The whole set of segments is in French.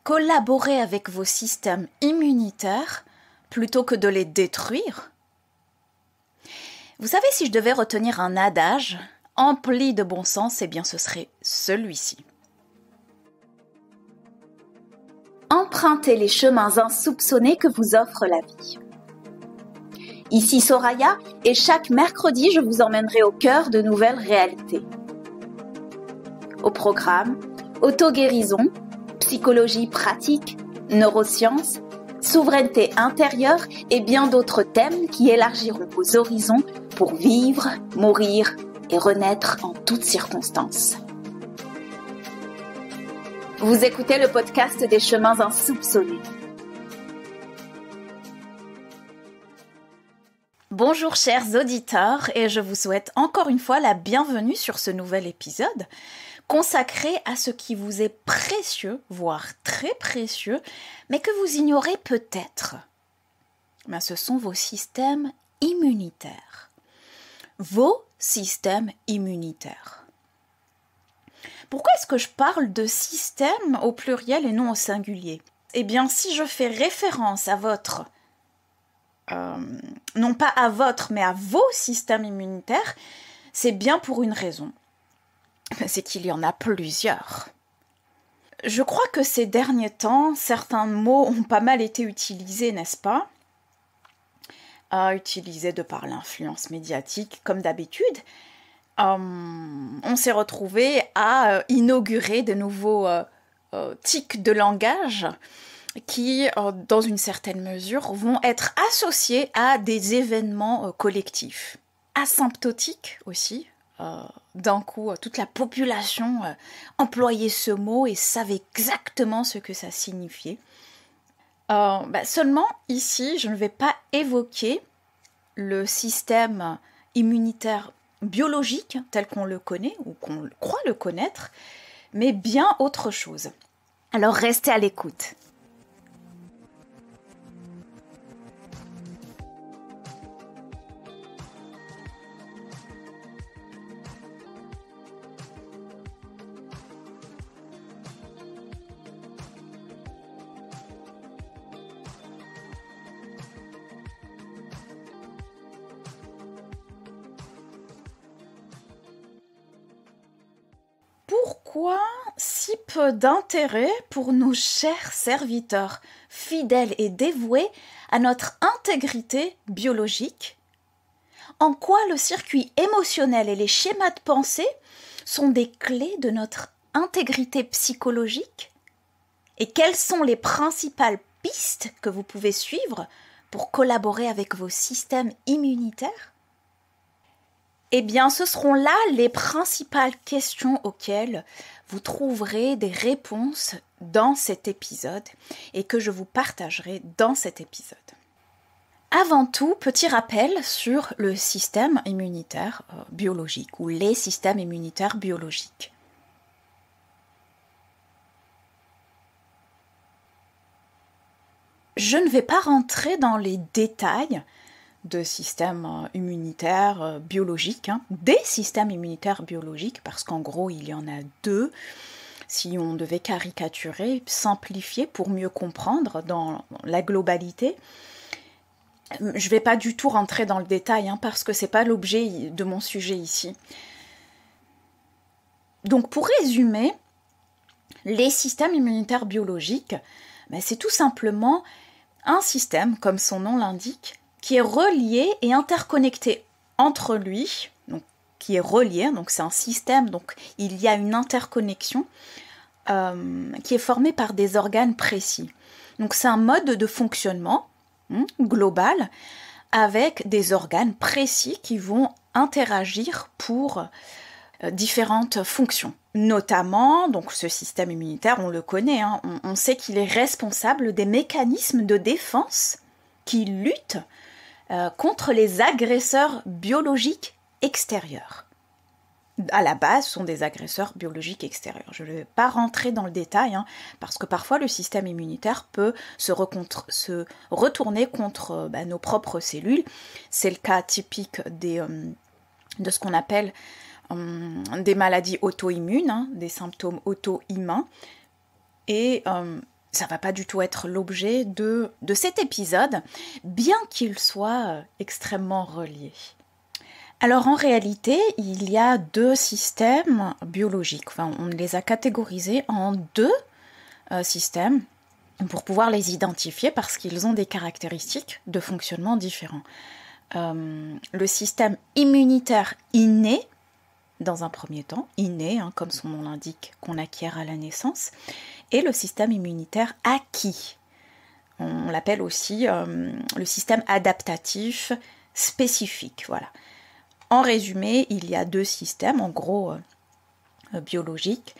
collaborer avec vos systèmes immunitaires plutôt que de les détruire? Vous savez, si je devais retenir un adage empli de bon sens, eh bien ce serait celui-ci. Empruntez les chemins insoupçonnés que vous offre la vie. Ici Soraya, et chaque mercredi, je vous emmènerai au cœur de nouvelles réalités. Au programme, auto-guérison, psychologie pratique, neurosciences, souveraineté intérieure et bien d'autres thèmes qui élargiront vos horizons pour vivre, mourir et renaître en toutes circonstances. Vous écoutez le podcast des chemins insoupçonnés. Bonjour chers auditeurs et je vous souhaite encore une fois la bienvenue sur ce nouvel épisode consacré à ce qui vous est précieux, voire très précieux, mais que vous ignorez peut-être. Ben, ce sont vos systèmes immunitaires. Vos systèmes immunitaires. Pourquoi est-ce que je parle de système au pluriel et non au singulier? Eh bien, si je fais référence à votre, non pas à votre, mais à vos systèmes immunitaires, c'est bien pour une raison. C'est qu'il y en a plusieurs. Je crois que ces derniers temps, certains mots ont pas mal été utilisés, n'est-ce pas? Utilisés de par l'influence médiatique, comme d'habitude. On s'est retrouvé à inaugurer de nouveaux tics de langage qui, dans une certaine mesure, vont être associés à des événements collectifs. Asymptotiques aussi. D'un coup, toute la population employait ce mot et savait exactement ce que ça signifiait. Seulement, ici, je ne vais pas évoquer le système immunitaire biologique tel qu'on le connaît ou qu'on croit le connaître, mais bien autre chose. Alors, restez à l'écoute. Pourquoi si peu d'intérêt pour nos chers serviteurs, fidèles et dévoués à notre intégrité biologique? En quoi le circuit émotionnel et les schémas de pensée sont des clés de notre intégrité psychologique? Et quelles sont les principales pistes que vous pouvez suivre pour collaborer avec vos systèmes immunitaires? Eh bien, ce seront là les principales questions auxquelles vous trouverez des réponses dans cet épisode et que je vous partagerai dans cet épisode. Avant tout, petit rappel sur le système immunitaire biologique ou les systèmes immunitaires biologiques. Je ne vais pas rentrer dans les détails de systèmes immunitaires biologiques, des systèmes immunitaires biologiques, parce qu'en gros, il y en a deux, si on devait caricaturer, simplifier pour mieux comprendre dans la globalité. Je ne vais pas du tout rentrer dans le détail, parce que ce n'est pas l'objet de mon sujet ici. Donc, pour résumer, les systèmes immunitaires biologiques, c'est tout simplement un système, comme son nom l'indique, qui est relié et interconnecté entre lui, donc qui est relié, donc c'est un système, donc il y a une interconnexion qui est formée par des organes précis. Donc c'est un mode de fonctionnement global avec des organes précis qui vont interagir pour différentes fonctions. Notamment, donc ce système immunitaire, on le connaît, on sait qu'il est responsable des mécanismes de défense qui luttent contre les agresseurs biologiques extérieurs. À la base, ce sont des agresseurs biologiques extérieurs. Je ne vais pas rentrer dans le détail, parce que parfois le système immunitaire peut se retourner contre nos propres cellules. C'est le cas typique de ce qu'on appelle des maladies auto-immunes, des symptômes auto-immuns. Et ça va pas du tout être l'objet de cet épisode, bien qu'il soit extrêmement relié. Alors en réalité, il y a deux systèmes biologiques. Enfin, on les a catégorisés en deux systèmes pour pouvoir les identifier parce qu'ils ont des caractéristiques de fonctionnement différents. Le système immunitaire inné, dans un premier temps, inné, comme son nom l'indique, qu'on acquiert à la naissance, et le système immunitaire acquis. On l'appelle aussi le système adaptatif spécifique. Voilà. En résumé, il y a deux systèmes, en gros, biologiques.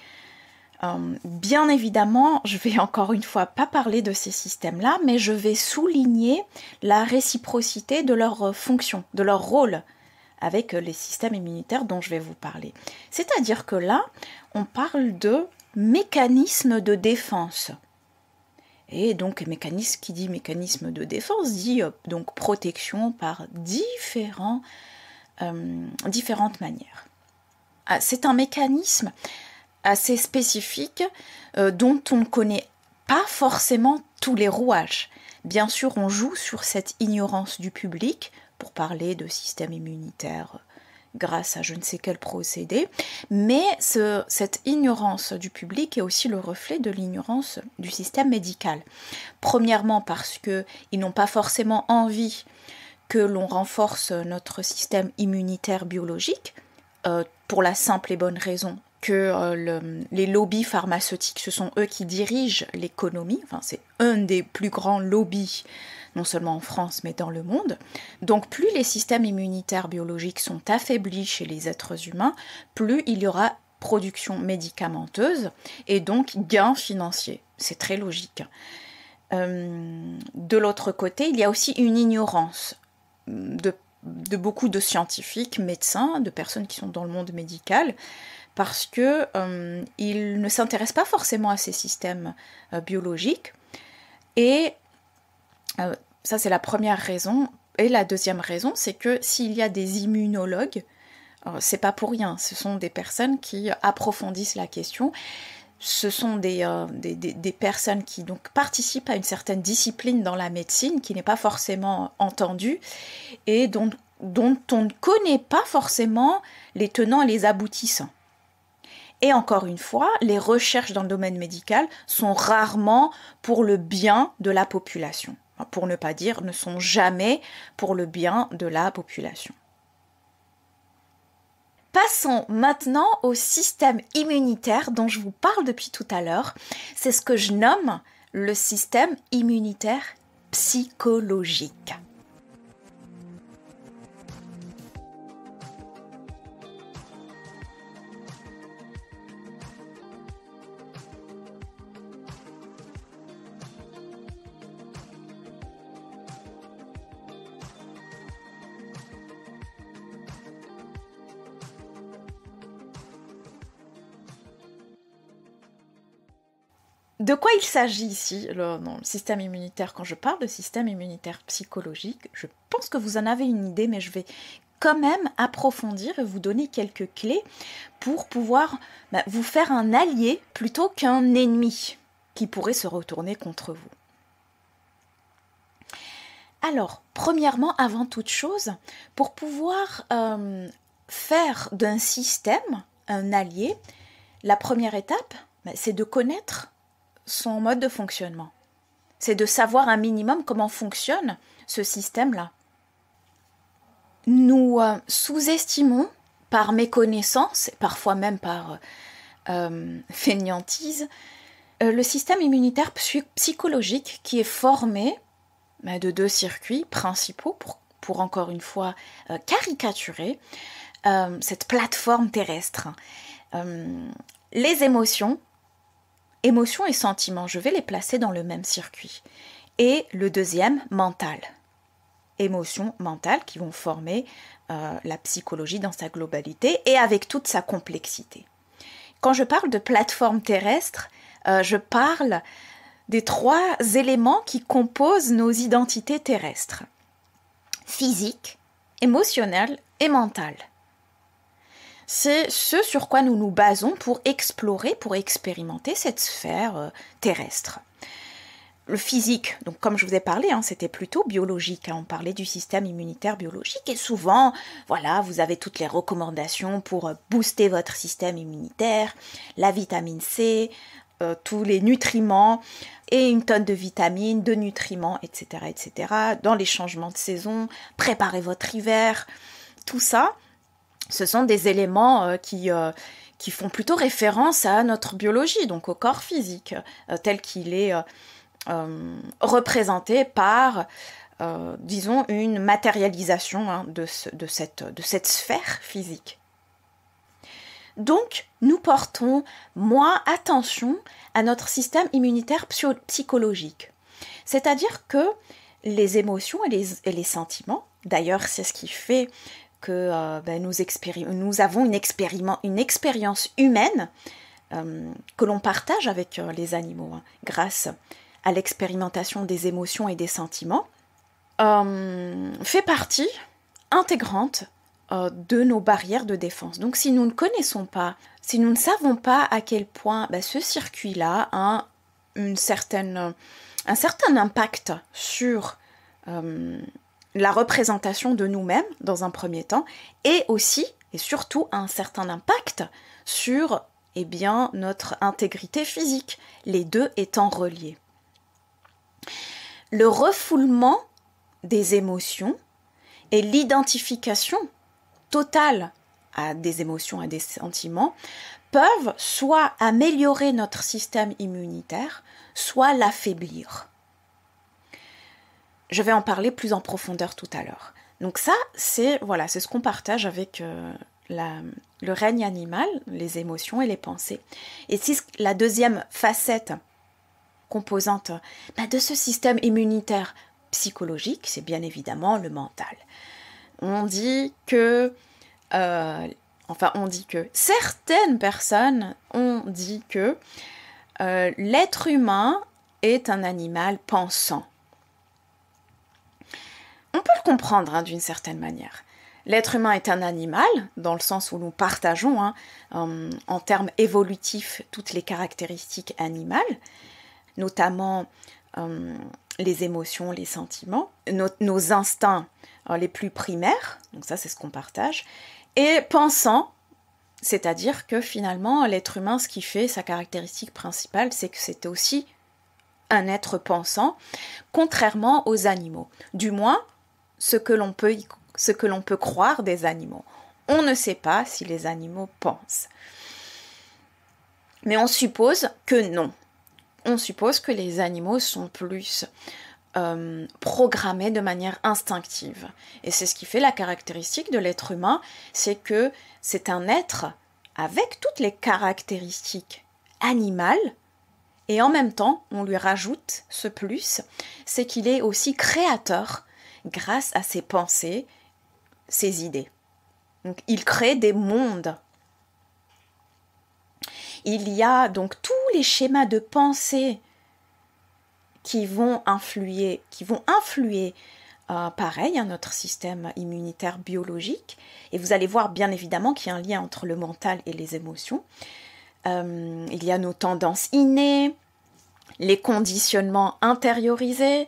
Bien évidemment, je vais encore une fois pas parler de ces systèmes-là, mais je vais souligner la réciprocité de leur fonction, de leur rôle avec les systèmes immunitaires dont je vais vous parler. C'est-à-dire que là, on parle de mécanismes de défense. Et donc, qui dit mécanisme de défense dit donc protection par différentes manières. C'est un mécanisme assez spécifique dont on ne connaît pas forcément tous les rouages. Bien sûr, on joue sur cette ignorance du public pour parler de système immunitaire grâce à je ne sais quel procédé, mais cette ignorance du public est aussi le reflet de l'ignorance du système médical. Premièrement parce qu'ils n'ont pas forcément envie que l'on renforce notre système immunitaire biologique, pour la simple et bonne raison que les lobbies pharmaceutiques, ce sont eux qui dirigent l'économie, enfin c'est un des plus grands lobbies, non seulement en France mais dans le monde. Donc plus les systèmes immunitaires biologiques sont affaiblis chez les êtres humains, plus il y aura production médicamenteuse et donc gains financiers. C'est très logique. De l'autre côté, il y a aussi une ignorance de beaucoup de scientifiques, médecins, de personnes qui sont dans le monde médical, parce que ils ne s'intéressent pas forcément à ces systèmes biologiques. Et ça, c'est la première raison. Et la deuxième raison, c'est que s'il y a des immunologues, c'est pas pour rien. Ce sont des personnes qui approfondissent la question. Ce sont des personnes qui donc participent à une certaine discipline dans la médecine qui n'est pas forcément entendue et dont on ne connaît pas forcément les tenants et les aboutissants. Et encore une fois, les recherches dans le domaine médical sont rarement pour le bien de la population. Pour ne pas dire, ne sont jamais pour le bien de la population. Passons maintenant au système immunitaire dont je vous parle depuis tout à l'heure. C'est ce que je nomme le système immunitaire psychologique. De quoi il s'agit ici, dans le système immunitaire? Quand je parle de système immunitaire psychologique, je pense que vous en avez une idée, mais je vais quand même approfondir et vous donner quelques clés pour pouvoir vous faire un allié plutôt qu'un ennemi qui pourrait se retourner contre vous. Alors, premièrement, avant toute chose, pour pouvoir faire d'un système un allié, la première étape, c'est de connaître son mode de fonctionnement. C'est de savoir un minimum comment fonctionne ce système-là. Nous sous-estimons par méconnaissance, et parfois même par fainéantise, le système immunitaire psychologique qui est formé de deux circuits principaux pour encore une fois caricaturer cette plateforme terrestre. Les émotions et sentiments, je vais les placer dans le même circuit. Et le deuxième, mental. Émotions, mentales qui vont former la psychologie dans sa globalité et avec toute sa complexité. Quand je parle de plateforme terrestre, je parle des trois éléments qui composent nos identités terrestres. Physique, émotionnelle et mentale. C'est ce sur quoi nous nous basons pour explorer, pour expérimenter cette sphère terrestre. le physique, donc comme je vous ai parlé, c'était plutôt biologique, on parlait du système immunitaire biologique, et souvent, voilà, vous avez toutes les recommandations pour booster votre système immunitaire, la vitamine C, tous les nutriments, et une tonne de vitamines, de nutriments, etc., etc., dans les changements de saison, préparez votre hiver, tout ça, ce sont des éléments qui font plutôt référence à notre biologie, donc au corps physique, tel qu'il est représenté par, disons, une matérialisation de cette sphère physique. Donc, nous portons moins attention à notre système immunitaire psychologique. C'est-à-dire que les émotions et les sentiments, d'ailleurs, c'est ce qui fait que nous avons une expérience humaine que l'on partage avec les animaux, grâce à l'expérimentation des émotions et des sentiments, fait partie intégrante de nos barrières de défense. Donc si nous ne connaissons pas, si nous ne savons pas à quel point ce circuit-là a un certain impact sur la représentation de nous-mêmes dans un premier temps, et aussi et surtout un certain impact sur notre intégrité physique, les deux étant reliés. Le refoulement des émotions et l'identification totale à des émotions, à des sentiments, peuvent soit améliorer notre système immunitaire, soit l'affaiblir. Je vais en parler plus en profondeur tout à l'heure. Donc ça, c'est ce qu'on partage avec le règne animal, les émotions et les pensées. Et c'est la deuxième facette composante de ce système immunitaire psychologique, c'est bien évidemment le mental. On dit que certaines personnes ont dit que l'être humain est un animal pensant. On peut le comprendre d'une certaine manière. L'être humain est un animal, dans le sens où nous partageons en termes évolutifs toutes les caractéristiques animales, notamment les émotions, les sentiments, nos instincts les plus primaires, donc ça c'est ce qu'on partage, et pensant, c'est-à-dire que finalement l'être humain, ce qui fait sa caractéristique principale, c'est que c'est aussi un être pensant, contrairement aux animaux. Du moins, ce que l'on peut croire des animaux. On ne sait pas si les animaux pensent. Mais on suppose que non. On suppose que les animaux sont plus programmés de manière instinctive. Et c'est ce qui fait la caractéristique de l'être humain, c'est que c'est un être avec toutes les caractéristiques animales, et en même temps, on lui rajoute ce plus, c'est qu'il est aussi créateur grâce à ses pensées, ses idées. Donc, il crée des mondes. Il y a donc tous les schémas de pensée qui vont influer pareil à notre système immunitaire biologique. Et vous allez voir bien évidemment qu'il y a un lien entre le mental et les émotions. Il y a nos tendances innées, les conditionnements intériorisés,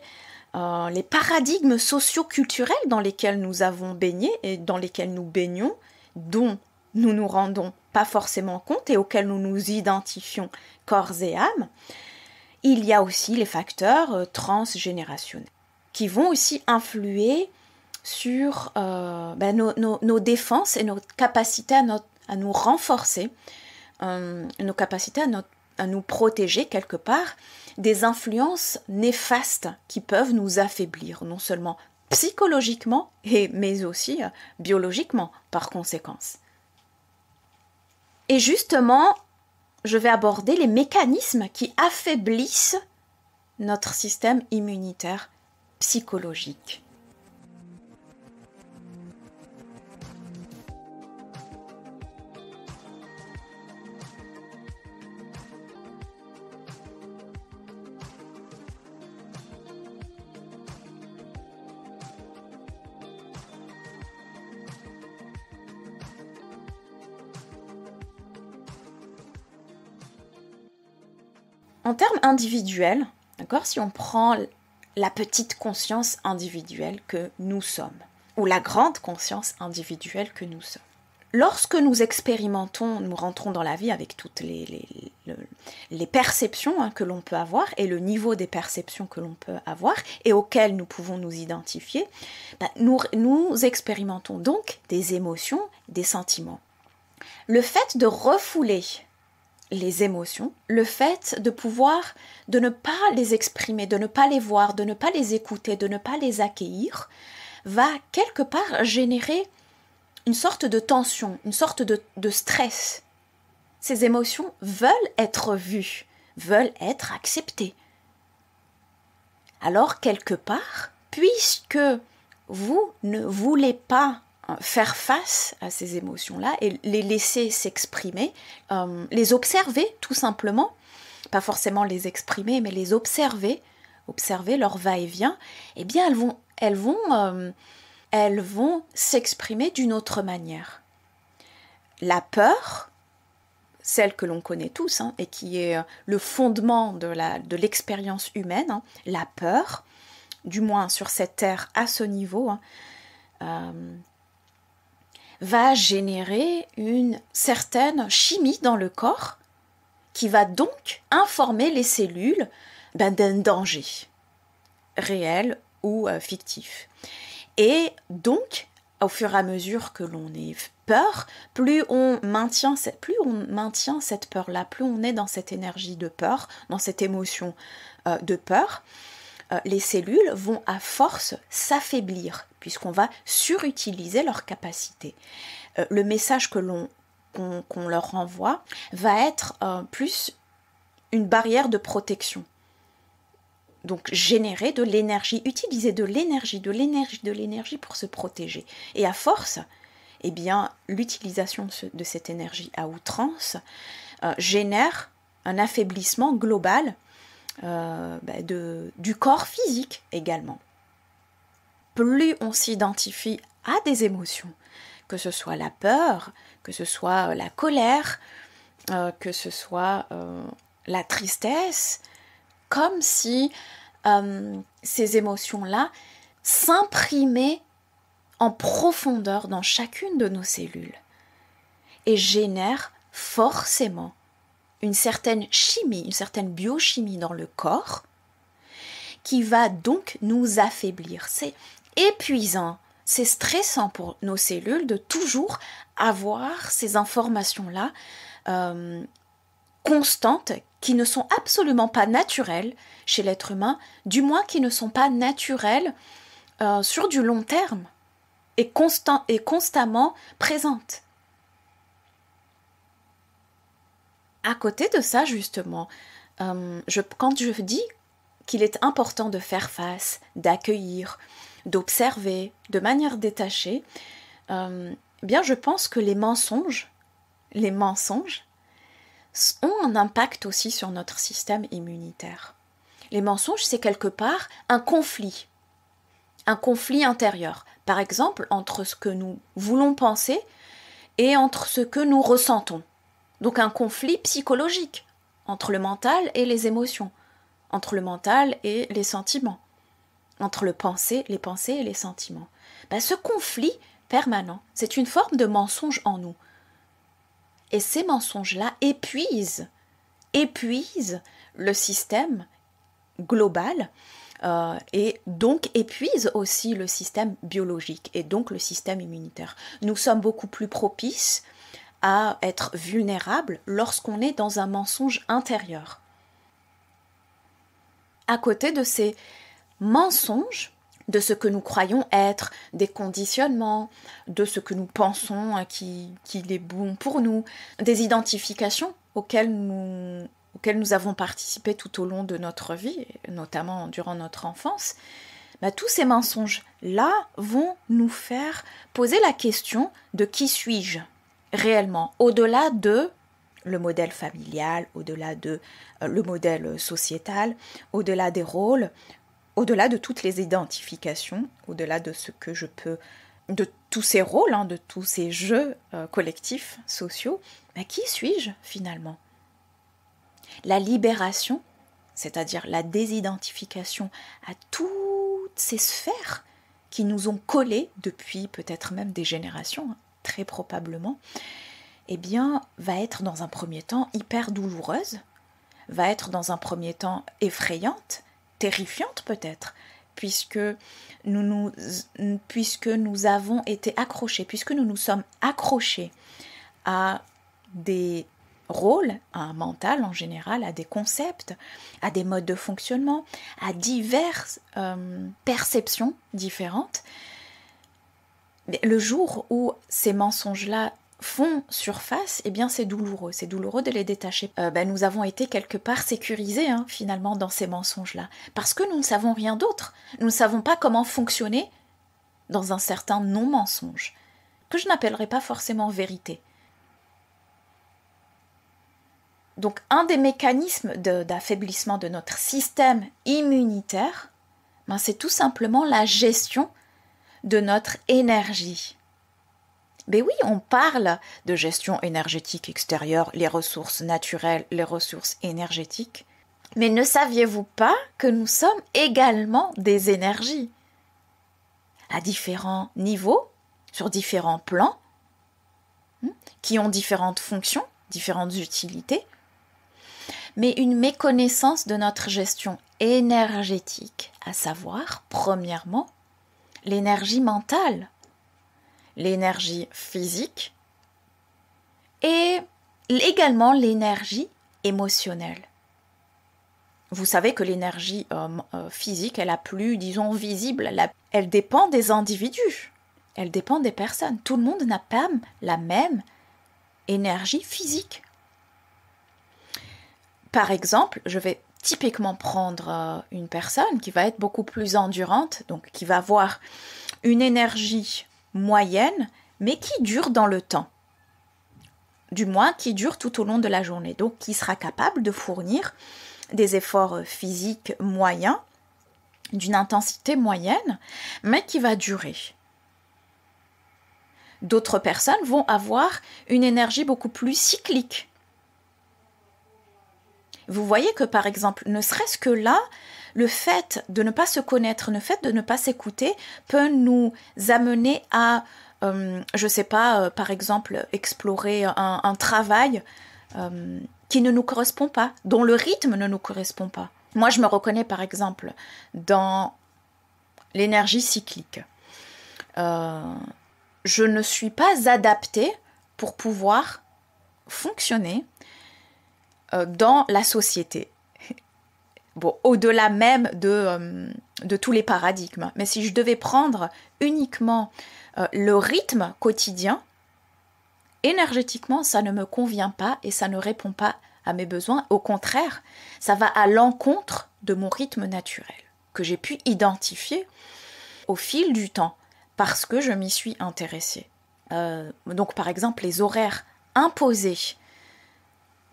les paradigmes socio-culturels dans lesquels nous avons baigné et dans lesquels nous baignons, dont nous nous rendons pas forcément compte et auxquels nous nous identifions corps et âme. Il y a aussi les facteurs transgénérationnels qui vont aussi influer sur nos défenses et notre capacité à nous renforcer, nos capacités à nous protéger quelque part des influences néfastes qui peuvent nous affaiblir, non seulement psychologiquement, mais aussi biologiquement par conséquence. Et justement, je vais aborder les mécanismes qui affaiblissent notre système immunitaire psychologique. En termes individuels, D'accord? Si on prend la petite conscience individuelle que nous sommes, ou la grande conscience individuelle que nous sommes. Lorsque nous expérimentons, nous rentrons dans la vie avec toutes les perceptions que l'on peut avoir et le niveau des perceptions que l'on peut avoir et auxquelles nous pouvons nous identifier, nous expérimentons donc des émotions, des sentiments. Le fait de refouler les émotions, le fait de ne pas les exprimer, de ne pas les voir, de ne pas les écouter, de ne pas les accueillir, va quelque part générer une sorte de tension, une sorte de stress. Ces émotions veulent être vues, veulent être acceptées. Alors, quelque part, puisque vous ne voulez pas faire face à ces émotions-là et les laisser s'exprimer, les observer tout simplement, pas forcément les exprimer, mais les observer leur va-et-vient, eh bien elles vont s'exprimer d'une autre manière. La peur, celle que l'on connaît tous, et qui est le fondement de l'expérience humaine, la peur, du moins sur cette terre à ce niveau, va générer une certaine chimie dans le corps qui va donc informer les cellules d'un danger réel ou fictif. Et donc, au fur et à mesure que l'on ait peur, plus on maintient cette peur-là, plus on est dans cette énergie de peur, dans cette émotion de peur, les cellules vont à force s'affaiblir, puisqu'on va surutiliser leur capacité. Le message qu'on leur renvoie va être plus une barrière de protection. Donc générer de l'énergie, utiliser de l'énergie pour se protéger. Et à force, eh bien, l'utilisation de cette énergie à outrance génère un affaiblissement global du corps physique également. Plus on s'identifie à des émotions, que ce soit la peur, que ce soit la colère, que ce soit la tristesse, comme si ces émotions-là s'imprimaient en profondeur dans chacune de nos cellules et génèrent forcément une certaine chimie, une certaine biochimie dans le corps qui va donc nous affaiblir. C'est épuisant, c'est stressant pour nos cellules de toujours avoir ces informations-là constantes qui ne sont absolument pas naturelles chez l'être humain, du moins qui ne sont pas naturelles sur du long terme et constamment présentes. À côté de ça, justement, quand je dis qu'il est important de faire face, d'accueillir, d'observer de manière détachée, bien je pense que les mensonges ont un impact aussi sur notre système immunitaire. Les mensonges, c'est quelque part un conflit intérieur. Par exemple, entre ce que nous voulons penser et entre ce que nous ressentons. Donc un conflit psychologique entre le mental et les émotions, entre le mental et les sentiments, entre les pensées et les sentiments. Ce conflit permanent, c'est une forme de mensonge en nous. Et ces mensonges-là épuisent le système global et donc épuisent aussi le système biologique et donc le système immunitaire. Nous sommes beaucoup plus propices à être vulnérables lorsqu'on est dans un mensonge intérieur. À côté de ces mensonges, de ce que nous croyons être, des conditionnements, de ce que nous pensons qu'il est bon pour nous, des identifications auxquelles nous avons participé tout au long de notre vie, notamment durant notre enfance, tous ces mensonges-là vont nous faire poser la question de qui suis-je réellement, au-delà de le modèle familial, au-delà de le modèle sociétal, au-delà des rôles, au-delà de toutes les identifications, au-delà de ce que je peux, de tous ces rôles, de tous ces jeux collectifs, sociaux, qui suis-je finalement ? La libération c'est-à-dire la désidentification à toutes ces sphères qui nous ont collés depuis peut-être même des générations, hein, très probablement, eh bien, va être dans un premier temps hyper douloureuse, va être dans un premier temps effrayante, terrifiante peut-être, puisque nous avons été accrochés, puisque nous nous sommes accrochés à des rôles, à un mental en général, à des concepts, à des modes de fonctionnement, à diverses perceptions différentes. Mais le jour où ces mensonges-là font surface, eh bien c'est douloureux de les détacher. Nous avons été quelque part sécurisés finalement dans ces mensonges-là, parce que nous ne savons rien d'autre. Nous ne savons pas comment fonctionner dans un certain non-mensonge, que je n'appellerai pas forcément vérité. Donc un des mécanismes d'affaiblissement de notre système immunitaire, c'est tout simplement la gestion de notre énergie. Mais oui, on parle de gestion énergétique extérieure, les ressources naturelles, les ressources énergétiques. Mais ne saviez-vous pas que nous sommes également des énergies à différents niveaux, sur différents plans, qui ont différentes fonctions, différentes utilités, mais une méconnaissance de notre gestion énergétique, à savoir, premièrement, l'énergie mentale, l'énergie physique et également l'énergie émotionnelle. Vous savez que l'énergie physique est la plus, disons, visible, elle dépend des individus, elle dépend des personnes. Tout le monde n'a pas la même énergie physique. Par exemple, je vais typiquement prendre une personne qui va être beaucoup plus endurante, donc qui va avoir une énergie moyenne, mais qui dure dans le temps. Du moins, qui dure tout au long de la journée. Donc, qui sera capable de fournir des efforts physiques moyens, d'une intensité moyenne, mais qui va durer. D'autres personnes vont avoir une énergie beaucoup plus cyclique. Vous voyez que, par exemple, ne serait-ce que là, le fait de ne pas se connaître, le fait de ne pas s'écouter peut nous amener à, je ne sais pas, par exemple, explorer un travail qui ne nous correspond pas, dont le rythme ne nous correspond pas. Moi, je me reconnais, par exemple, dans l'énergie cyclique. Je ne suis pas adaptée pour pouvoir fonctionner dans la société. Bon, au-delà même de tous les paradigmes. Mais si je devais prendre uniquement le rythme quotidien, énergétiquement, ça ne me convient pas et ça ne répond pas à mes besoins. Au contraire, ça va à l'encontre de mon rythme naturel, que j'ai pu identifier au fil du temps, parce que je m'y suis intéressée. Donc, par exemple, les horaires imposés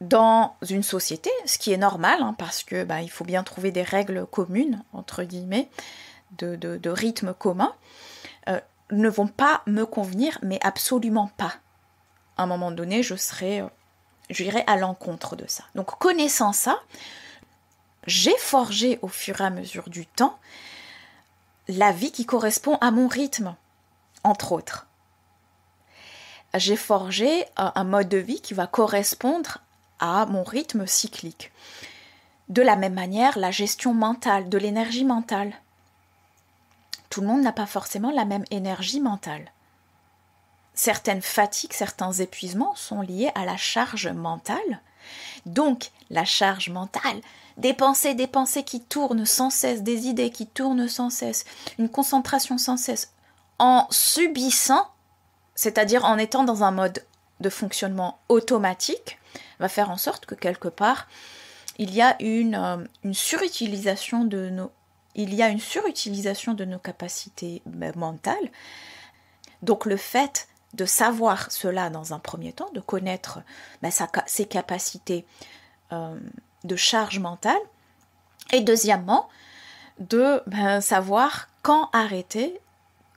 dans une société, ce qui est normal, parce que il faut bien trouver des règles communes, entre guillemets, de rythme commun, ne vont pas me convenir, mais absolument pas. À un moment donné, j'irai à l'encontre de ça. Donc, connaissant ça, j'ai forgé au fur et à mesure du temps la vie qui correspond à mon rythme, entre autres. J'ai forgé un mode de vie qui va correspondre à mon rythme cyclique. De la même manière, la gestion mentale, de l'énergie mentale. Tout le monde n'a pas forcément la même énergie mentale. Certaines fatigues, certains épuisements sont liés à la charge mentale. Donc, la charge mentale, des pensées qui tournent sans cesse, des idées qui tournent sans cesse, une concentration sans cesse, en subissant, c'est-à-dire en étant dans un mode de fonctionnement automatique, va faire en sorte que quelque part, il y a une surutilisation de nos capacités mentales. Donc le fait de savoir cela dans un premier temps, de connaître ses capacités de charge mentale, et deuxièmement, de savoir quand arrêter,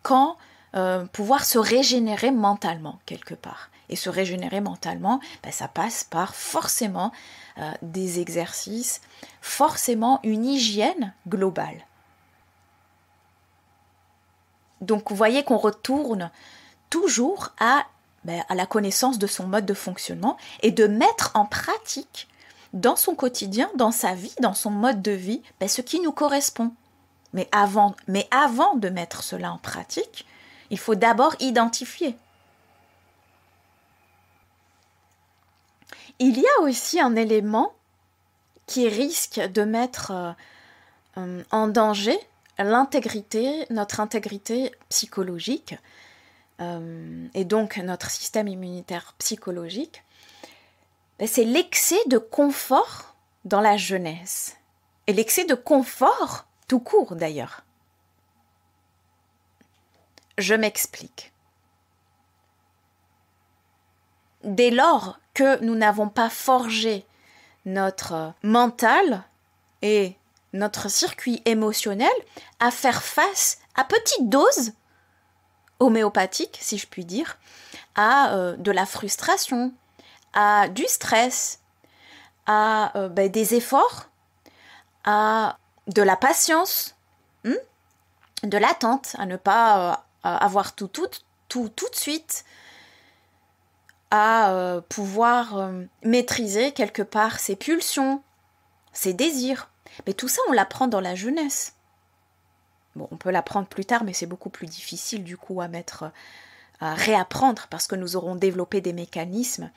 quand pouvoir se régénérer mentalement quelque part. Et se régénérer mentalement, ça passe par forcément des exercices, forcément une hygiène globale. Donc vous voyez qu'on retourne toujours à la connaissance de son mode de fonctionnement et de mettre en pratique dans son quotidien, dans sa vie, dans son mode de vie, ce qui nous correspond. Mais avant de mettre cela en pratique, il faut d'abord identifier. Il y a aussi un élément qui risque de mettre en danger notre intégrité psychologique et donc notre système immunitaire psychologique, c'est l'excès de confort dans la jeunesse. Et l'excès de confort, tout court d'ailleurs. Je m'explique. Dès lors que nous n'avons pas forgé notre mental et notre circuit émotionnel à faire face à petite dose homéopathique, si je puis dire, à de la frustration, à du stress, à des efforts, à de la patience, de l'attente, à ne pas avoir tout de suite, à pouvoir maîtriser quelque part ses pulsions, ses désirs. Mais tout ça, on l'apprend dans la jeunesse. Bon, on peut l'apprendre plus tard, mais c'est beaucoup plus difficile du coup à réapprendre parce que nous aurons développé des mécanismes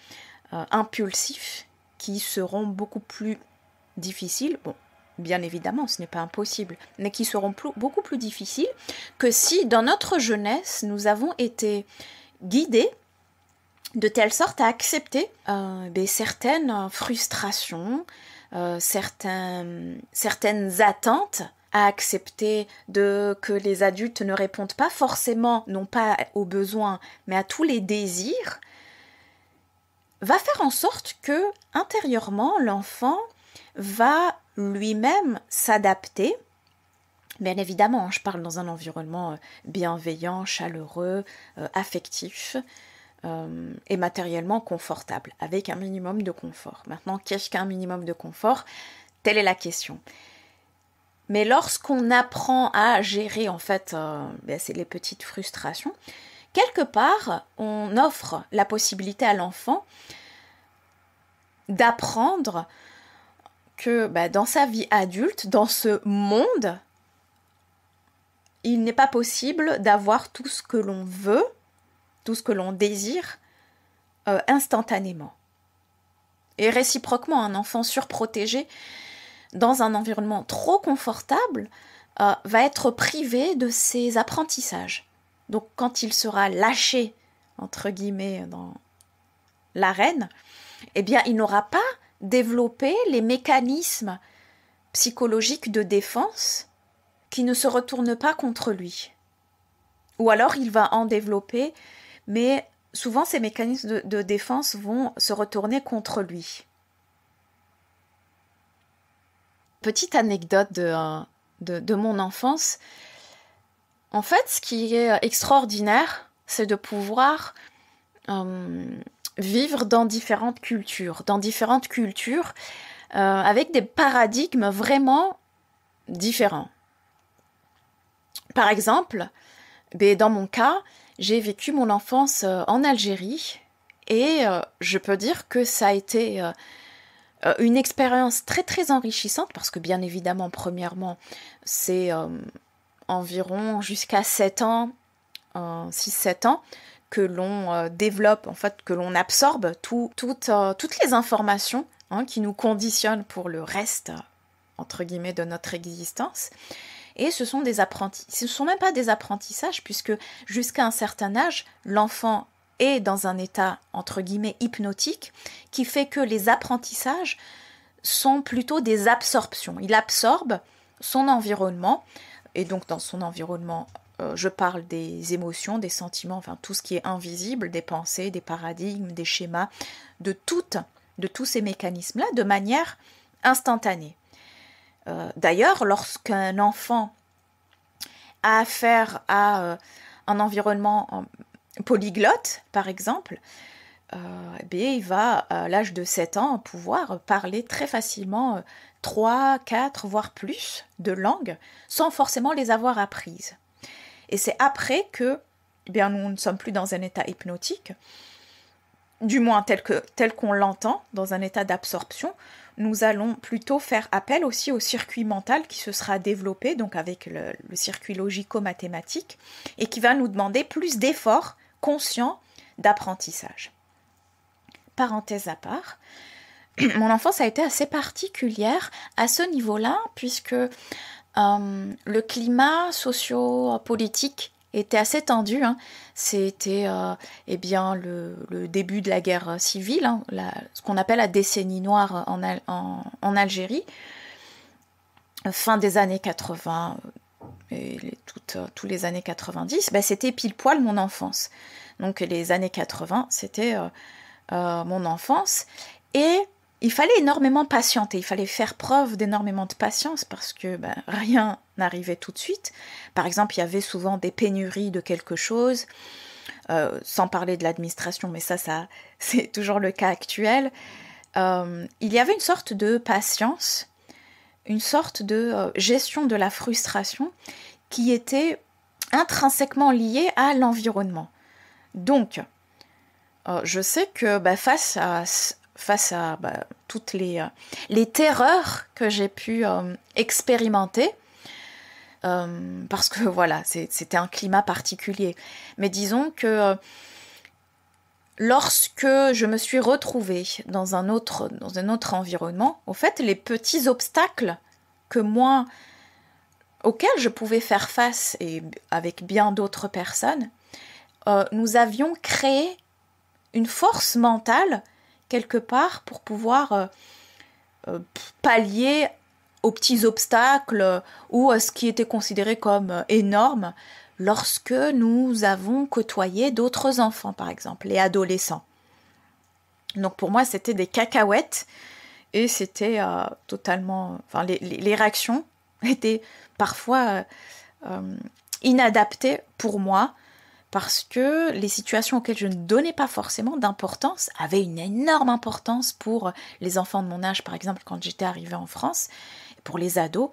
impulsifs qui seront beaucoup plus difficiles. Bon, bien évidemment, ce n'est pas impossible, mais qui seront beaucoup plus difficiles que si, dans notre jeunesse, nous avons été guidés de telle sorte à accepter certaines frustrations, certaines attentes, à accepter que les adultes ne répondent pas forcément, non pas aux besoins, mais à tous les désirs, va faire en sorte que, intérieurement, l'enfant va lui-même s'adapter. Bien évidemment, je parle dans un environnement bienveillant, chaleureux, affectif, et matériellement confortable, avec un minimum de confort. Maintenant, qu'est-ce qu'un minimum de confort ? Telle est la question. Mais lorsqu'on apprend à gérer, en fait, c'est les petites frustrations, quelque part, on offre la possibilité à l'enfant d'apprendre que dans sa vie adulte, dans ce monde, il n'est pas possible d'avoir tout ce que l'on veut, tout ce que l'on désire instantanément. Et réciproquement, un enfant surprotégé dans un environnement trop confortable va être privé de ses apprentissages. Donc quand il sera lâché, entre guillemets, dans l'arène, il n'aura pas développé les mécanismes psychologiques de défense qui ne se retournent pas contre lui. Ou alors il va en développer, mais souvent ces mécanismes de défense vont se retourner contre lui. Petite anecdote de mon enfance. En fait, ce qui est extraordinaire, c'est de pouvoir vivre dans différentes cultures, avec des paradigmes vraiment différents. Par exemple, dans mon cas, j'ai vécu mon enfance en Algérie et je peux dire que ça a été une expérience très très enrichissante parce que bien évidemment, premièrement, c'est environ jusqu'à 7 ans, 6-7 ans, que l'on développe, en fait, que l'on absorbe toutes les informations qui nous conditionnent pour le reste, entre guillemets, de notre existence. Et ce sont même pas des apprentissages, puisque jusqu'à un certain âge, l'enfant est dans un état, entre guillemets, hypnotique, qui fait que les apprentissages sont plutôt des absorptions. Il absorbe son environnement, et donc dans son environnement, je parle des émotions, des sentiments, enfin tout ce qui est invisible, des pensées, des paradigmes, des schémas, de tous ces mécanismes-là, de manière instantanée. D'ailleurs, lorsqu'un enfant a affaire à un environnement polyglotte, par exemple, il va, à l'âge de 7 ans, pouvoir parler très facilement 3, 4, voire plus de langues, sans forcément les avoir apprises. Et c'est après que, nous ne sommes plus dans un état hypnotique, du moins tel qu'on l'entend, dans un état d'absorption, nous allons plutôt faire appel aussi au circuit mental qui se sera développé, donc avec le circuit logico-mathématique, et qui va nous demander plus d'efforts conscients d'apprentissage. Parenthèse à part, mon enfance a été assez particulière à ce niveau-là, puisque le climat socio-politique était assez tendu. C'était le début de la guerre civile, ce qu'on appelle la décennie noire en Algérie, fin des années 80 et tous les années 90, c'était pile poil mon enfance. Donc les années 80, c'était mon enfance, et il fallait énormément patienter, il fallait faire preuve d'énormément de patience parce que rien n'arrivait tout de suite. Par exemple, il y avait souvent des pénuries de quelque chose, sans parler de l'administration, mais ça c'est toujours le cas actuel. Il y avait une sorte de patience, une sorte de gestion de la frustration qui était intrinsèquement liée à l'environnement. Donc, je sais que face à toutes les terreurs que j'ai pu expérimenter, parce que voilà, c'était un climat particulier. Mais disons que lorsque je me suis retrouvée dans un autre environnement, au fait, les petits obstacles auxquels je pouvais faire face, et avec bien d'autres personnes, nous avions créé une force mentale quelque part pour pouvoir pallier aux petits obstacles ou à ce qui était considéré comme énorme lorsque nous avons côtoyé d'autres enfants, par exemple, les adolescents. Donc pour moi, c'était des cacahuètes et c'était totalement... les réactions étaient parfois inadaptées pour moi, parce que les situations auxquelles je ne donnais pas forcément d'importance avaient une énorme importance pour les enfants de mon âge, par exemple, quand j'étais arrivée en France, pour les ados,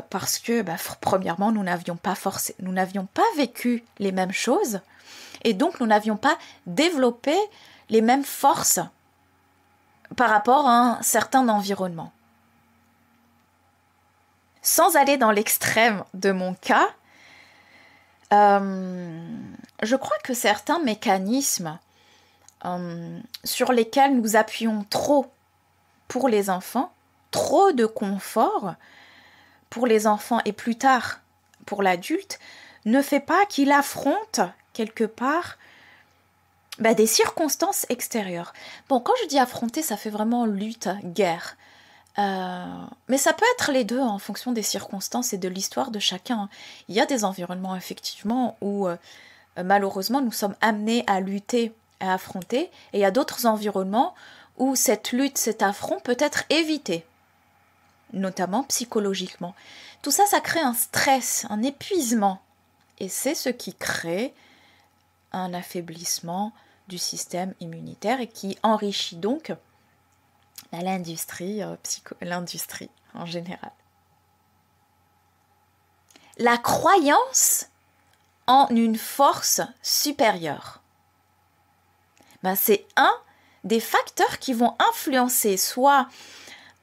parce que, premièrement, nous n'avions pas vécu les mêmes choses, et donc nous n'avions pas développé les mêmes forces par rapport à un certain environnement. Sans aller dans l'extrême de mon cas, je crois que certains mécanismes sur lesquels nous appuyons trop pour les enfants, trop de confort pour les enfants et plus tard pour l'adulte, ne fait pas qu'il affronte quelque part des circonstances extérieures. Bon, quand je dis affronter, ça fait vraiment lutte, guerre. Mais ça peut être les deux en fonction des circonstances et de l'histoire de chacun. Il y a des environnements effectivement où malheureusement nous sommes amenés à lutter, à affronter, et il y a d'autres environnements où cette lutte, cet affront peut être évité, notamment psychologiquement. Tout ça, ça crée un stress, un épuisement, et c'est ce qui crée un affaiblissement du système immunitaire et qui enrichit donc l'industrie en général. La croyance en une force supérieure, c'est un des facteurs qui vont influencer soit,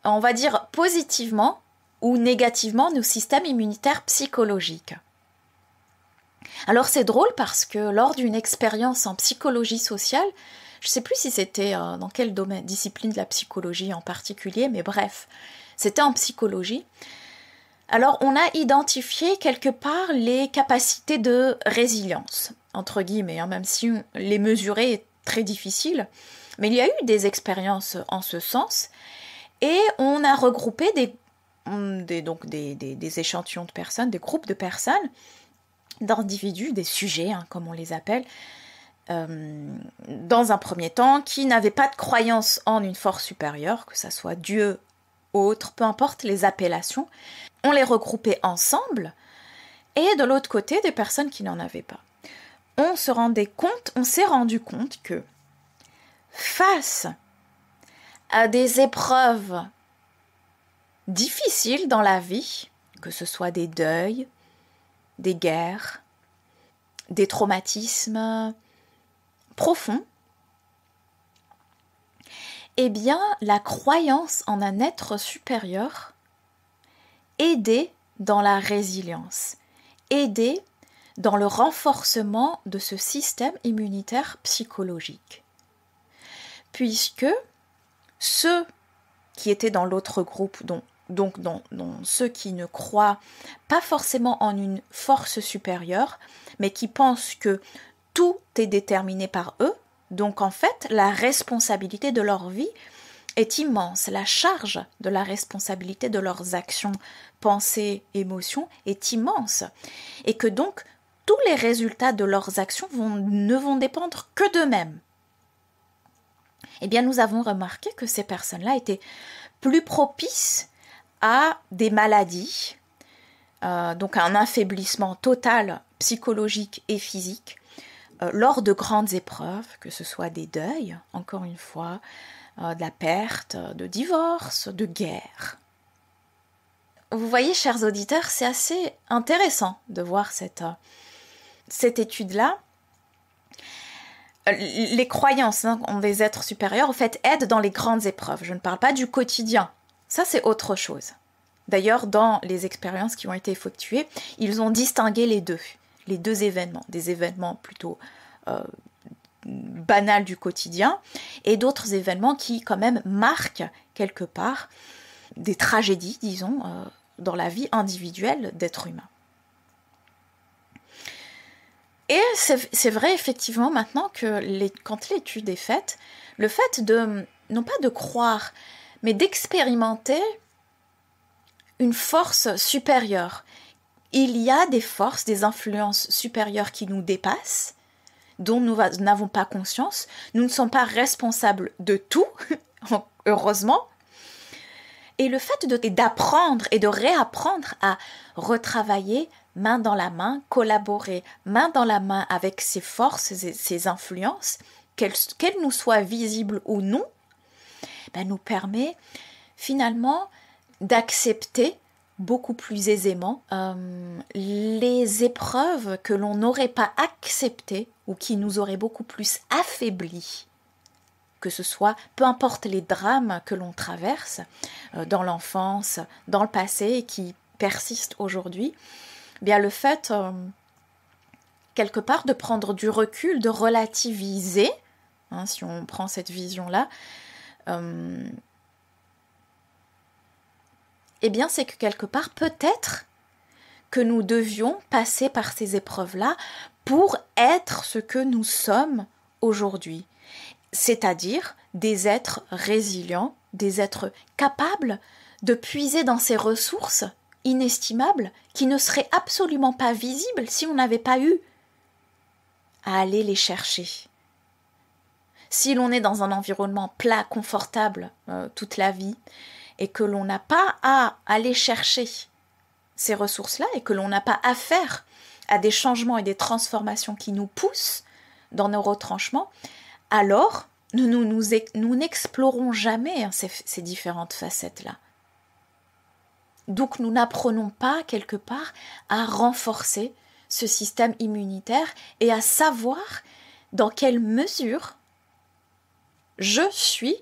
on va dire, positivement ou négativement nos systèmes immunitaires psychologiques. Alors c'est drôle parce que lors d'une expérience en psychologie sociale, je ne sais plus si c'était dans quel domaine, discipline de la psychologie en particulier, mais bref, c'était en psychologie. Alors on a identifié quelque part les capacités de résilience, entre guillemets, même si les mesurer est très difficile, mais il y a eu des expériences en ce sens, et on a regroupé des échantillons de personnes, des groupes de personnes, d'individus, des sujets, comme on les appelle, dans un premier temps, qui n'avaient pas de croyance en une force supérieure, que ça soit Dieu, autre, peu importe les appellations. On les regroupait ensemble, et de l'autre côté, des personnes qui n'en avaient pas. On s'est rendu compte que face à des épreuves difficiles dans la vie, que ce soit des deuils, des guerres, des traumatismes profonds, eh bien, la croyance en un être supérieur aidait dans la résilience, aidait dans le renforcement de ce système immunitaire psychologique. Puisque ceux qui étaient dans l'autre groupe, donc dans ceux qui ne croient pas forcément en une force supérieure, mais qui pensent que tout est déterminé par eux, donc en fait, la responsabilité de leur vie est immense, la charge de la responsabilité de leurs actions, pensées, émotions est immense, et que donc tous les résultats de leurs actions ne vont dépendre que d'eux-mêmes. Eh bien, nous avons remarqué que ces personnes-là étaient plus propices à des maladies, donc à un affaiblissement total psychologique et physique, lors de grandes épreuves, que ce soit des deuils, encore une fois, de la perte, de divorce, de guerre. Vous voyez, chers auditeurs, c'est assez intéressant de voir cette étude-là. Les croyances en des êtres supérieurs, en fait, aident dans les grandes épreuves. Je ne parle pas du quotidien. Ça, c'est autre chose. D'ailleurs, dans les expériences qui ont été effectuées, ils ont distingué les deux événements. Des événements plutôt banals du quotidien et d'autres événements qui, quand même, marquent quelque part des tragédies, disons, dans la vie individuelle d'êtres humains. Et c'est vrai, effectivement, maintenant que quand l'étude est faite, le fait de, non pas de croire, mais d'expérimenter une force supérieure. Il y a des forces, des influences supérieures qui nous dépassent, dont nous n'avons pas conscience. Nous ne sommes pas responsables de tout, heureusement. Et le fait d'apprendre et de réapprendre à retravailler main dans la main, collaborer main dans la main avec ces forces et ces influences, qu'elles nous soient visibles ou non, nous permet finalement d'accepter beaucoup plus aisément les épreuves que l'on n'aurait pas acceptées ou qui nous auraient beaucoup plus affaiblis, que ce soit, peu importe les drames que l'on traverse dans l'enfance, dans le passé et qui persistent aujourd'hui, bien le fait quelque part de prendre du recul, de relativiser, si on prend cette vision-là, eh bien c'est que quelque part peut-être que nous devions passer par ces épreuves-là pour être ce que nous sommes aujourd'hui, c'est-à-dire des êtres résilients, des êtres capables de puiser dans ces ressources inestimables qui ne seraient absolument pas visibles si on n'avait pas eu à aller les chercher. Si l'on est dans un environnement plat, confortable toute la vie, et que l'on n'a pas à aller chercher ces ressources-là, et que l'on n'a pas affaire à des changements et des transformations qui nous poussent dans nos retranchements, alors nous n'explorons jamais ces différentes facettes-là. Donc nous n'apprenons pas quelque part à renforcer ce système immunitaire et à savoir dans quelle mesure je suis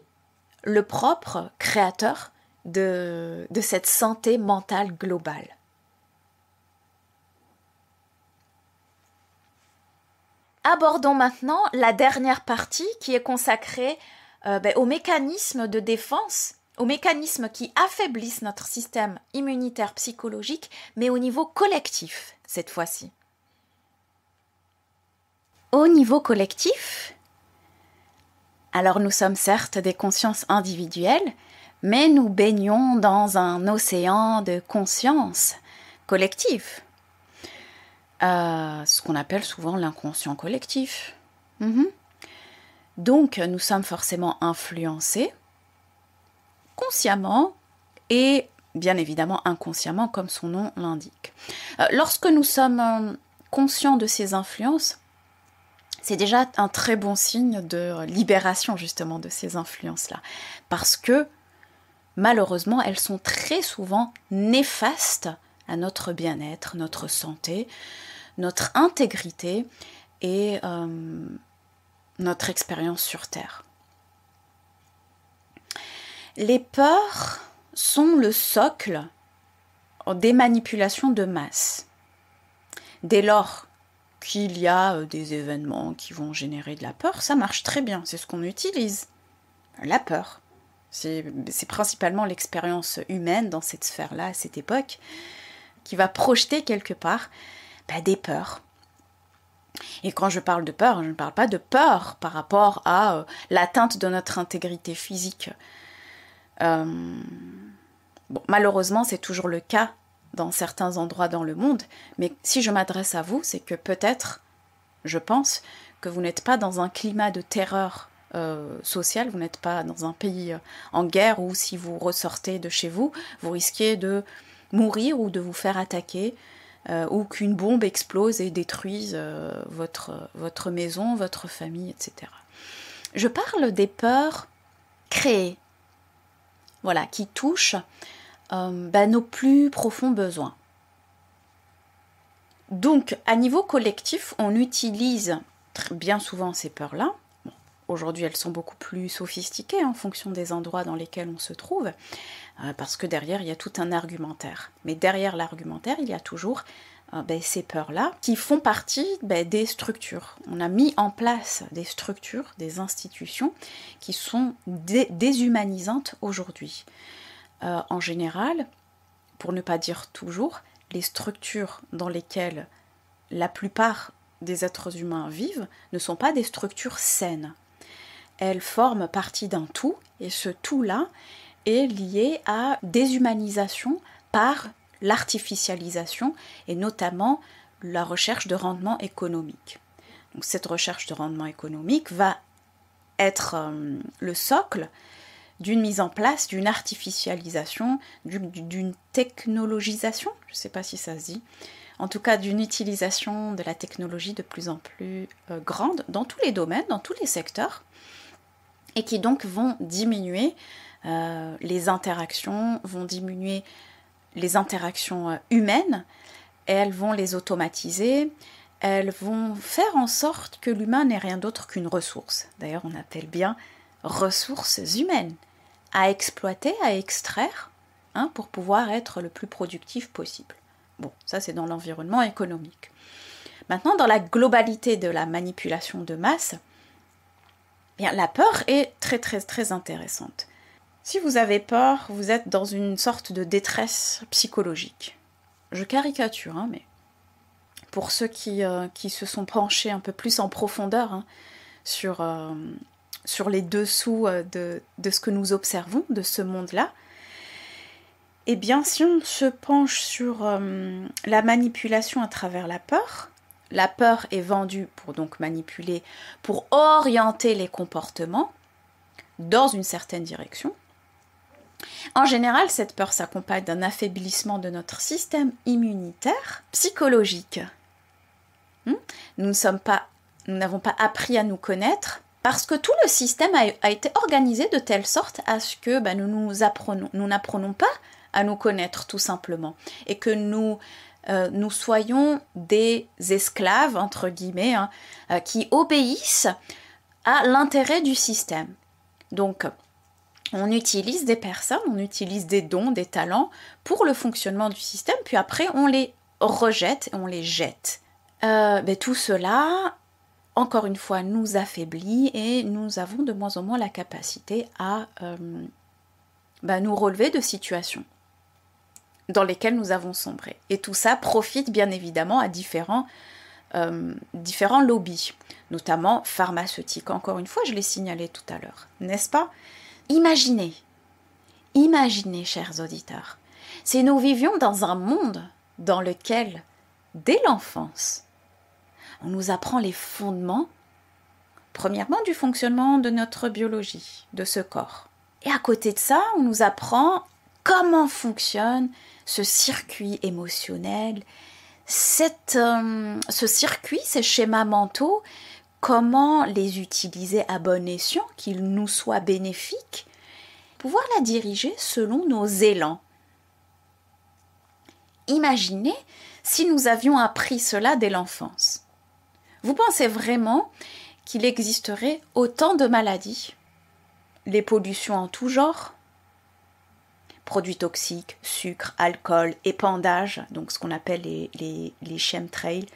le propre créateur de cette santé mentale globale. Abordons maintenant la dernière partie qui est consacrée aux mécanismes de défense, aux mécanismes qui affaiblissent notre système immunitaire psychologique, mais au niveau collectif cette fois-ci. Au niveau collectif, alors nous sommes certes des consciences individuelles, mais nous baignons dans un océan de conscience collective. Ce qu'on appelle souvent l'inconscient collectif. Donc, nous sommes forcément influencés, consciemment et bien évidemment inconsciemment, comme son nom l'indique. Lorsque nous sommes conscients de ces influences, c'est déjà un très bon signe de libération justement de ces influences-là. Parce que malheureusement, elles sont très souvent néfastes à notre bien-être, notre santé, notre intégrité et notre expérience sur Terre. Les peurs sont le socle des manipulations de masse. Dès lors qu'il y a des événements qui vont générer de la peur, ça marche très bien, c'est ce qu'on utilise. La peur. C'est principalement l'expérience humaine dans cette sphère-là, à cette époque, qui va projeter quelque part des peurs. Et quand je parle de peur, je ne parle pas de peur par rapport à l'atteinte de notre intégrité physique. Malheureusement, c'est toujours le cas dans certains endroits dans le monde, mais si je m'adresse à vous, c'est que peut-être, je pense, que vous n'êtes pas dans un climat de terreur sociale, vous n'êtes pas dans un pays en guerre où si vous ressortez de chez vous, vous risquez de mourir ou de vous faire attaquer, ou qu'une bombe explose et détruise votre maison, votre famille, etc. Je parle des peurs créées, voilà, qui touchent nos plus profonds besoins. Donc, à niveau collectif, on utilise bien souvent ces peurs-là. Bon, aujourd'hui, elles sont beaucoup plus sophistiquées en fonction des endroits dans lesquels on se trouve, parce que derrière, il y a tout un argumentaire. Mais derrière l'argumentaire, il y a toujours ces peurs-là qui font partie des structures. On a mis en place des structures, des institutions qui sont déshumanisantes aujourd'hui. En général, pour ne pas dire toujours, les structures dans lesquelles la plupart des êtres humains vivent ne sont pas des structures saines. Elles forment partie d'un tout, et ce tout-là est lié à déshumanisation par l'artificialisation et notamment la recherche de rendement économique. Donc, cette recherche de rendement économique va être le socle d'une mise en place, d'une artificialisation, d'une technologisation, je ne sais pas si ça se dit, en tout cas d'une utilisation de la technologie de plus en plus grande dans tous les domaines, dans tous les secteurs, et qui donc vont diminuer les interactions, vont diminuer les interactions humaines, et elles vont les automatiser, elles vont faire en sorte que l'humain n'est rien d'autre qu'une ressource. D'ailleurs, on appelle bien ressources humaines, à exploiter, à extraire, pour pouvoir être le plus productif possible. Bon, ça c'est dans l'environnement économique. Maintenant, dans la globalité de la manipulation de masse, la peur est très très très intéressante. Si vous avez peur, vous êtes dans une sorte de détresse psychologique. Je caricature, mais pour ceux qui se sont penchés un peu plus en profondeur sur les dessous de ce que nous observons, de ce monde-là, eh bien, si on se penche sur la manipulation à travers la peur est vendue pour donc manipuler, pour orienter les comportements dans une certaine direction. En général, cette peur s'accompagne d'un affaiblissement de notre système immunitaire psychologique. Nous n'avons pas appris à nous connaître parce que tout le système a été organisé de telle sorte à ce que nous n'apprenons pas à nous connaître tout simplement et que nous soyons des esclaves, entre guillemets, qui obéissent à l'intérêt du système. Donc, on utilise des personnes, on utilise des dons, des talents pour le fonctionnement du système, puis après on les rejette et on les jette. Tout cela, encore une fois, nous affaiblit et nous avons de moins en moins la capacité à nous relever de situations dans lesquelles nous avons sombré. Et tout ça profite bien évidemment à différents lobbies, notamment pharmaceutiques. Encore une fois, je l'ai signalé tout à l'heure, n'est-ce pas ? Imaginez, chers auditeurs, si nous vivions dans un monde dans lequel, dès l'enfance, on nous apprend les fondements, premièrement, du fonctionnement de notre biologie, de ce corps. Et à côté de ça, on nous apprend comment fonctionne ce circuit émotionnel, ce circuit, ces schémas mentaux comment les utiliser à bon escient, qu'ils nous soient bénéfiques, pouvoir la diriger selon nos élans. Imaginez si nous avions appris cela dès l'enfance. Vous pensez vraiment qu'il existerait autant de maladies? Les pollutions en tout genre, produits toxiques, sucre, alcool, épandage, donc ce qu'on appelle les chemtrails,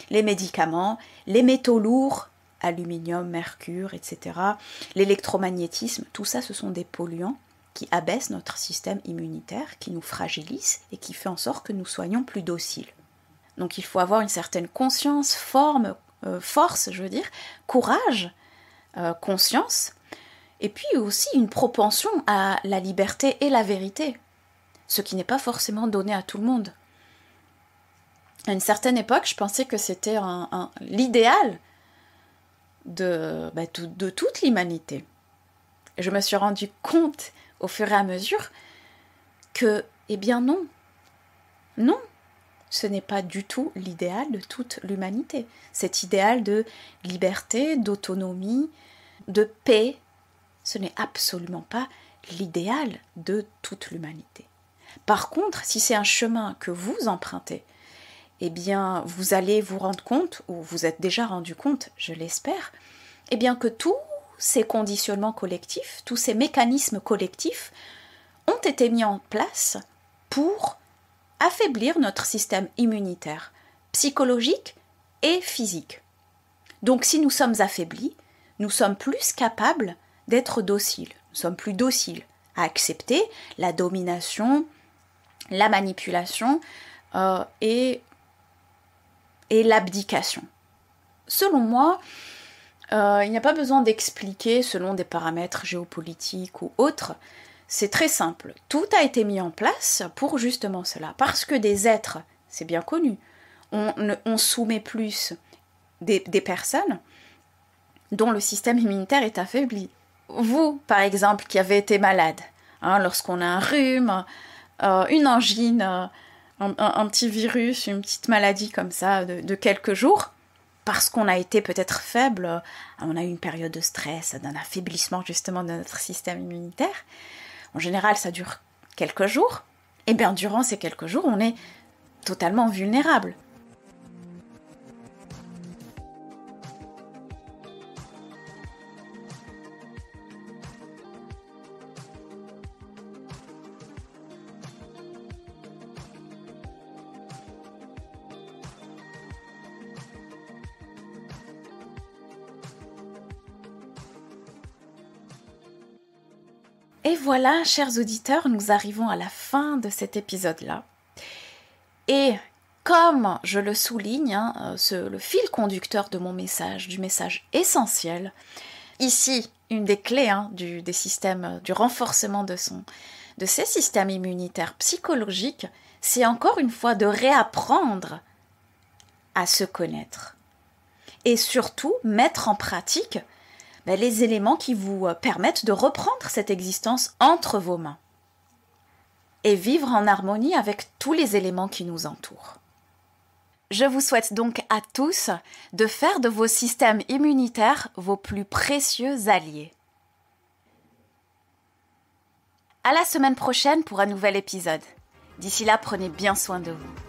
les médicaments, les métaux lourds, aluminium, mercure, etc., l'électromagnétisme, tout ça ce sont des polluants qui abaissent notre système immunitaire, qui nous fragilisent et qui fait en sorte que nous soyons plus dociles. Donc il faut avoir une certaine conscience, force, courage, conscience, et puis aussi une propension à la liberté et la vérité, ce qui n'est pas forcément donné à tout le monde. À une certaine époque, je pensais que c'était l'idéal de toute l'humanité. Et je me suis rendu compte au fur et à mesure que, non, ce n'est pas du tout l'idéal de toute l'humanité. Cet idéal de liberté, d'autonomie, de paix, ce n'est absolument pas l'idéal de toute l'humanité. Par contre, si c'est un chemin que vous empruntez, vous allez vous rendre compte, ou vous êtes déjà rendu compte, je l'espère, que tous ces conditionnements collectifs, tous ces mécanismes collectifs ont été mis en place pour affaiblir notre système immunitaire, psychologique et physique. Donc si nous sommes affaiblis, nous sommes plus capables d'être dociles. Nous sommes plus dociles à accepter la domination, la manipulation et l'abdication. Selon moi, il n'y a pas besoin d'expliquer selon des paramètres géopolitiques ou autres. C'est très simple. Tout a été mis en place pour justement cela. Parce que des êtres, c'est bien connu, on soumet plus des personnes dont le système immunitaire est affaibli. Vous, par exemple, qui avez été malade, lorsqu'on a un rhume, une angine, un petit virus, une petite maladie comme ça de quelques jours, parce qu'on a été peut-être faible, on a eu une période de stress, d'un affaiblissement justement de notre système immunitaire. En général, ça dure quelques jours. Et bien, durant ces quelques jours, on est totalement vulnérable. Et voilà, chers auditeurs, nous arrivons à la fin de cet épisode-là. Et comme je le souligne, le fil conducteur de mon message, du message essentiel, ici, une des clés des systèmes, du renforcement de ces systèmes immunitaires psychologiques, c'est encore une fois de réapprendre à se connaître. Et surtout, mettre en pratique les éléments qui vous permettent de reprendre cette existence entre vos mains et vivre en harmonie avec tous les éléments qui nous entourent. Je vous souhaite donc à tous de faire de vos systèmes immunitaires vos plus précieux alliés. À la semaine prochaine pour un nouvel épisode. D'ici là, prenez bien soin de vous.